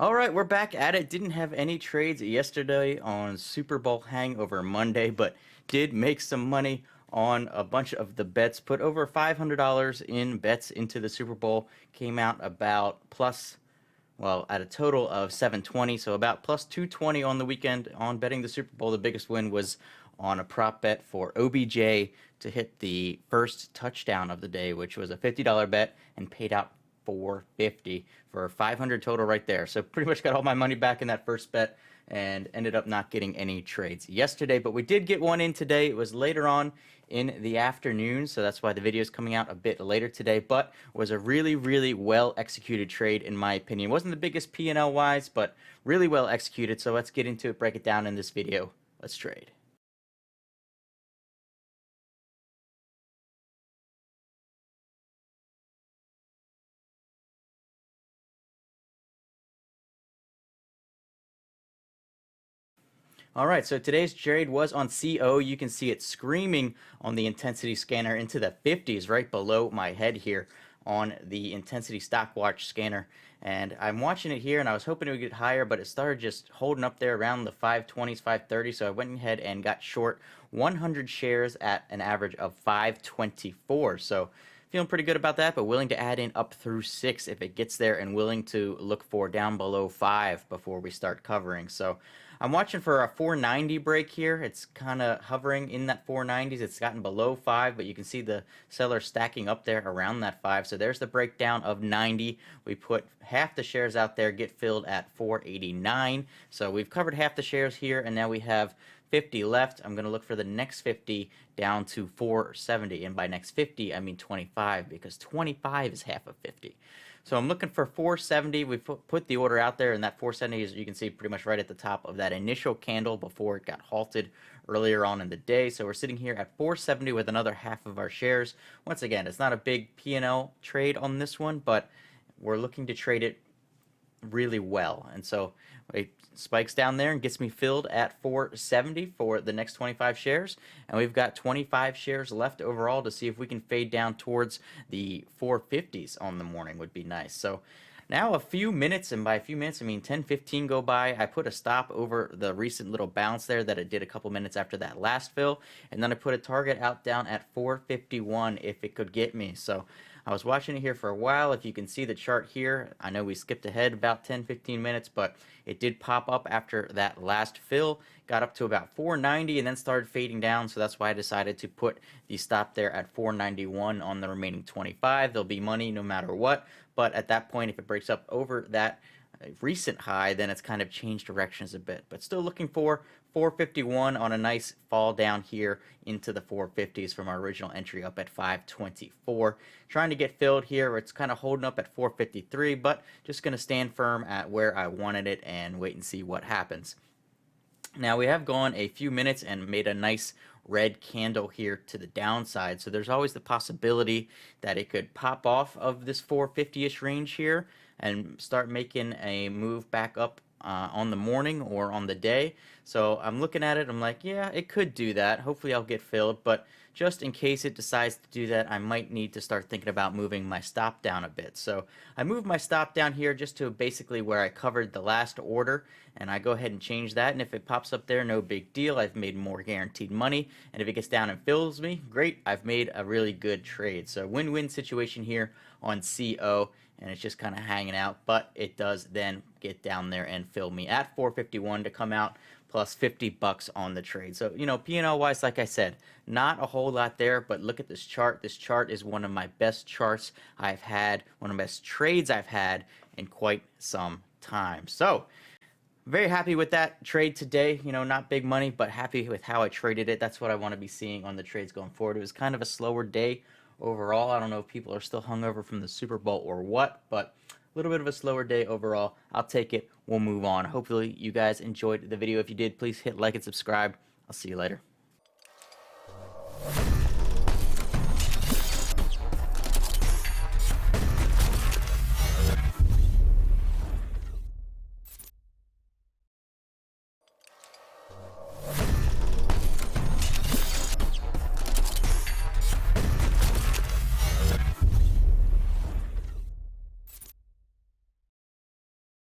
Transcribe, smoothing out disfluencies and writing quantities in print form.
All right, we're back at it. Didn't have any trades yesterday on Super Bowl hangover Monday, but did make some money on a bunch of the bets. Put over $500 in bets into the Super Bowl. Came out about plus, well, at a total of 720, so about plus 220 on the weekend on betting the Super Bowl. The biggest win was on a prop bet for OBJ to hit the first touchdown of the day, which was a $50 bet and paid out 450 for 500 total right there. So pretty much got all my money back in that first bet and ended up not getting any trades yesterday, but we did get one in today. It was later on in the afternoon, so that's why the video is coming out a bit later today, but was a really well executed trade in my opinion. It wasn't the biggest P&L wise, but really well executed. So let's get into it, break it down in this video. Let's trade. All right, so today's trade was on CO. You can see it screaming on the intensity scanner into the 50s right below my head here on the intensity stock watch scanner. And I'm watching it here and I was hoping it would get higher, but it started just holding up there around the 520s, 530. So I went ahead and got short 100 shares at an average of 524. So feeling pretty good about that, but willing to add in up through 6 if it gets there, and willing to look for down below 5 before we start covering. So I'm watching for a 490 break here. It's kind of hovering in that 490s. It's gotten below 5, but you can see the seller stacking up there around that 5. So there's the breakdown of 90. We put half the shares out there, get filled at 489. So we've covered half the shares here, and now we have 50 left. I'm going to look for the next 50 down to 470. And by next 50, I mean 25, because 25 is half of 50. So I'm looking for 470. We put the order out there, and that 470 is, you can see, pretty much right at the top of that initial candle before it got halted earlier on in the day. So we're sitting here at 470 with another half of our shares. Once again, it's not a big P&L trade on this one, but we're looking to trade it really well. And so it spikes down there and gets me filled at 470 for the next 25 shares, and we've got 25 shares left overall to see if we can fade down towards the 450s on the morning. Would be nice. So now a few minutes, and by a few minutes I mean 10-15 go by. I put a stop over the recent little bounce there that it did a couple minutes after that last fill, and then I put a target out down at 451 if it could get me. So I was watching it here for a while. If you can see the chart here, I know we skipped ahead about 10-15 minutes, but it did pop up after that last fill, got up to about 490 and then started fading down. So that's why I decided to put the stop there at 491 on the remaining 25. There'll be money no matter what, but at that point, if it breaks up over that recent high, then it's kind of changed directions a bit, but still looking for 451 on a nice fall down here into the 450s from our original entry up at 524. Trying to get filled here. It's kind of holding up at 453, but just going to stand firm at where I wanted it and wait and see what happens. Now we have gone a few minutes and made a nice red candle here to the downside, so there's always the possibility that it could pop off of this 450-ish range here and start making a move back up on the morning or on the day. So I'm looking at it, I'm like, yeah, it could do that. Hopefully I'll get filled, but just in case it decides to do that, I might need to start thinking about moving my stop down a bit. So I moved my stop down here just to basically where I covered the last order, and I go ahead and change that, and if it pops up there, no big deal. I've made more guaranteed money, and if it gets down and fills me, great, I've made a really good trade. So win-win situation here on CO, and it's just kind of hanging out, but it does then get down there and fill me at 451 to come out plus 50 bucks on the trade. So, you know, P&L wise, like I said, not a whole lot there, but look at this chart. This chart is one of my best charts I've had, one of the best trades I've had in quite some time. So very happy with that trade today. You know, not big money, but happy with how I traded it. That's what I want to be seeing on the trades going forward. It was kind of a slower day overall. I don't know if people are still hungover from the Super Bowl or what, but a little bit of a slower day overall. I'll take it. We'll move on. Hopefully you guys enjoyed the video. If you did, please hit like and subscribe. I'll see you later.